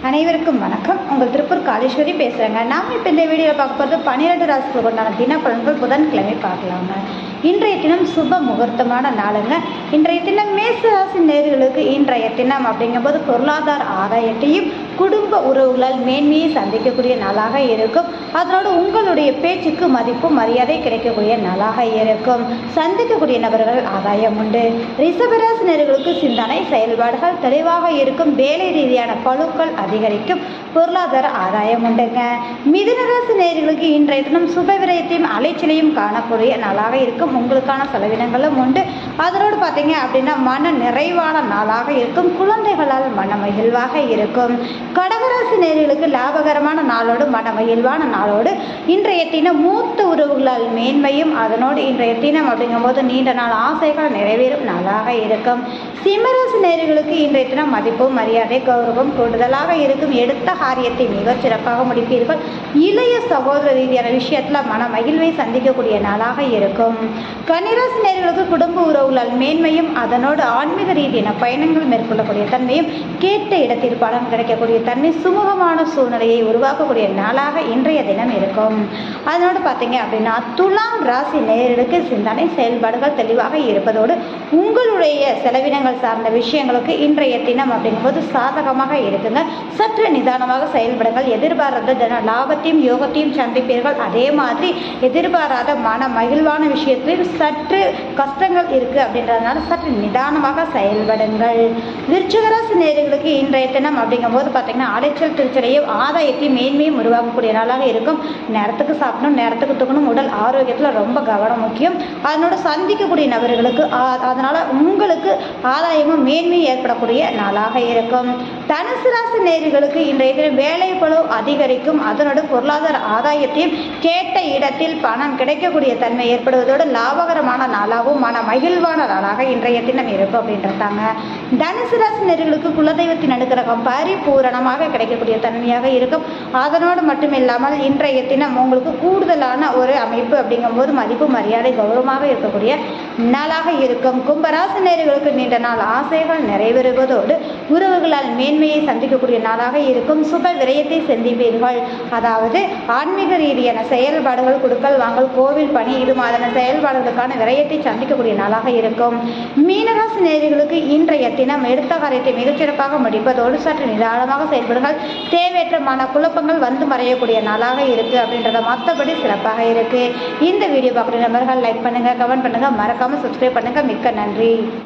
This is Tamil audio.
அனைவருக்கும் வணக்கம். உங்கள் திருப்பூர் காளீஸ்வரி பேசுகிறேங்க. நாம் இப்போ இந்த வீடியோவில் பார்க்க போகிறது 12 ராசிகளுக்கு உண்டான தினப்பலன்கள் புதன்கிழமை பார்க்கலாங்க. இன்றைய தினம் சுப முகூர்த்தமான நாளுங்க. இன்றைய தினம் மேச ராசி நேயர்களுக்கு இன்றைய தினம் அப்படிங்கும்போது பொருளாதார ஆதாயத்தையும் குடும்ப உறவுகளால் மேன்மையை சந்திக்கக்கூடிய நாளாக இருக்கும். அதனோடு உங்களுடைய பேச்சுக்கு மதிப்பு மரியாதை கிடைக்கக்கூடிய நாளாக இருக்கும். சந்திக்கக்கூடிய நபர்கள் ஆதாயம் உண்டு. ரிஷபராசி நேயர்களுக்கு சிந்தனை செயல்பாடுகள் தெளிவாக இருக்கும். வேலை ரீதியான பழுக்கள் அதிகரிக்கும். பொருளாதார ஆதாயம் உண்டுங்க. மிதுனராசி நேயர்களுக்கு இன்றைய தினம் சுப விரயத்தையும் அலைச்சலையும் காணக்கூடிய நாளாக இருக்கும். உங்களுக்கான செலவினங்களும் உண்டு. அதனோடு பார்த்தீங்க அப்படின்னா மன நிறைவான நாளாக இருக்கும். குழந்தைகளால் மன மகிழ்வாக இருக்கும். கடகராசி நேயர்களுக்கு லாபகரமான நாளோடு மன மகிழ்வான நாளோடு இன்றைய தினம் மூத்த உறவுகளால் மேன்மையும் அதனோடு இன்றைய தினம் அப்படிங்கும்போது நீண்ட நாள் ஆசைகள் நிறைவேறும் நாளாக இருக்கும். சிம்மராசி நேயர்களுக்கு இன்றைய தினம் மதிப்பும் மரியாதை கௌரவம் கூடுதலாக இருக்கும். எடுத்த காரியத்தை மிகச் சிறப்பாக முடிப்பீர்கள். இளைய சகோதர ரீதியான விஷயத்தில் மன மகிழ்வை சந்திக்கக்கூடிய நாளாக இருக்கும். கன்னிராசி நேயர்களுக்கு குடும்ப உறவுகளால் மேன்மையும் அதனோடு ஆன்மீக ரீதியான பயணங்கள் மேற்கொள்ளக்கூடிய தன்மையும் கேட்ட இடத்தில் பலன் கிடைக்கக்கூடிய தன்மை சுமூகமான சூழ்நிலையை உருவாக்கக்கூடிய நாளாக இன்றைய தினம் இருக்கும். அதனோடு பார்த்தீங்க அப்படின்னா துலாம் ராசி நேயர்களுக்கு சிந்தனை செயல்பாடுகள் தெளிவாக இருப்பதோடு உங்களுடைய செலவினங்கள் சார்ந்த விஷயங்களுக்கு இன்றைய தினம் அப்படிங்கும்போது சாதகமாக இருக்குங்க. சற்று நிதானமாக செயல்படுங்கள். எதிர்பாராத தன லாபத்தையும் யோகத்தையும் சந்திப்பீர்கள். அதே மாதிரி எதிர்பாராத மன மகிழ்வான விஷயத்திலும் சற்று கஷ்டங்கள் இருக்கு அப்படின்றதுனால சற்று நிதானமாக செயல்படுங்கள். விருச்சிகராசி நேயர்களுக்கு இன்றைய தினம் அப்படிங்கும்போது பார்த்தீங்கன்னா அலைச்சல் திருச்சலையும் ஆதாயத்தையும் மேன்மையும் உருவாக்கக்கூடிய நாளாக இருக்கும். நேரத்துக்கு சாப்பிடணும், நேரத்துக்கு தூக்கணும். உடல் ஆரோக்கியத்தில் ரொம்ப கவனம் முக்கியம். அதனோட சந்திக்கக்கூடிய நபர்களுக்கு அதனால உங்களுக்கு ஆதாயமும் மேன்மையும் ஏற்படக்கூடிய நாளாக இருக்கும். தனுசு ராசி நேயர்களுக்கு இன்றைய தினம் வேலை பளு அதிகரிக்கும். அதனோட பொருளாதார ஆதாயத்தையும் கேட்ட இடத்தில் பணம் கிடைக்கக்கூடிய தன்மை ஏற்படுவதோடு லாபகரமான நாளாகவும் மன மகிழ்வான நாளாக இன்றைய தினம் இருக்கும் அப்படின்றதாங்க. தனுசு ராசி நேயர்களுக்கு குலதெய்வத்தின் அனுகிரகம் பரிபூரணமாக கிடைக்கக்கூடிய தன்மையாக இருக்கும். அதனோடு மட்டும் இல்லாமல் இன்றைய தினம் உங்களுக்கு கூடுதலான ஒரு அமைப்பு அப்படிங்கும்போது மதிப்பு மரியாதை கௌரவமாக இருக்கக்கூடிய நாளாக இருக்கும். கும்பராசி நேயர்களுக்கு நீண்ட நாள் ஆசைகள் நிறைவேறுவதோடு உறவுகளால் மேன்மையை சந்திக்கக்கூடிய நாளாக இருக்கும். சுப விரயத்தை சந்திப்பீர்கள். அதாவது ஆன்மீக ரீதியான செயல்பாடுகள் கொடுக்கல் வாங்கல் கோவில் பணி இது மாதிரியான செயல்பாடுகளுக்கான விரயத்தை சந்திக்கக்கூடிய நாளாக இருக்கும். மீனராசி நேயர்களுக்கு இன்றைய தினம் எடுத்த காரியத்தை மிகச்சிறப்பாக முடிப்பதோடு சற்று நிதானமாக செயல்படுங்கள். தேவையற்ற மன குழப்பங்கள் வந்து மறையக்கூடிய நாளாக இருக்கு அப்படின்றத மற்றபடி சிறப்பாக இருக்கு. இந்த வீடியோ பார்க்குற நபர்கள் லைக் பண்ணுங்க, கமெண்ட் பண்ணுங்க, மறக்காம சப்ஸ்கிரைப் பண்ணுங்க. மிக்க நன்றி.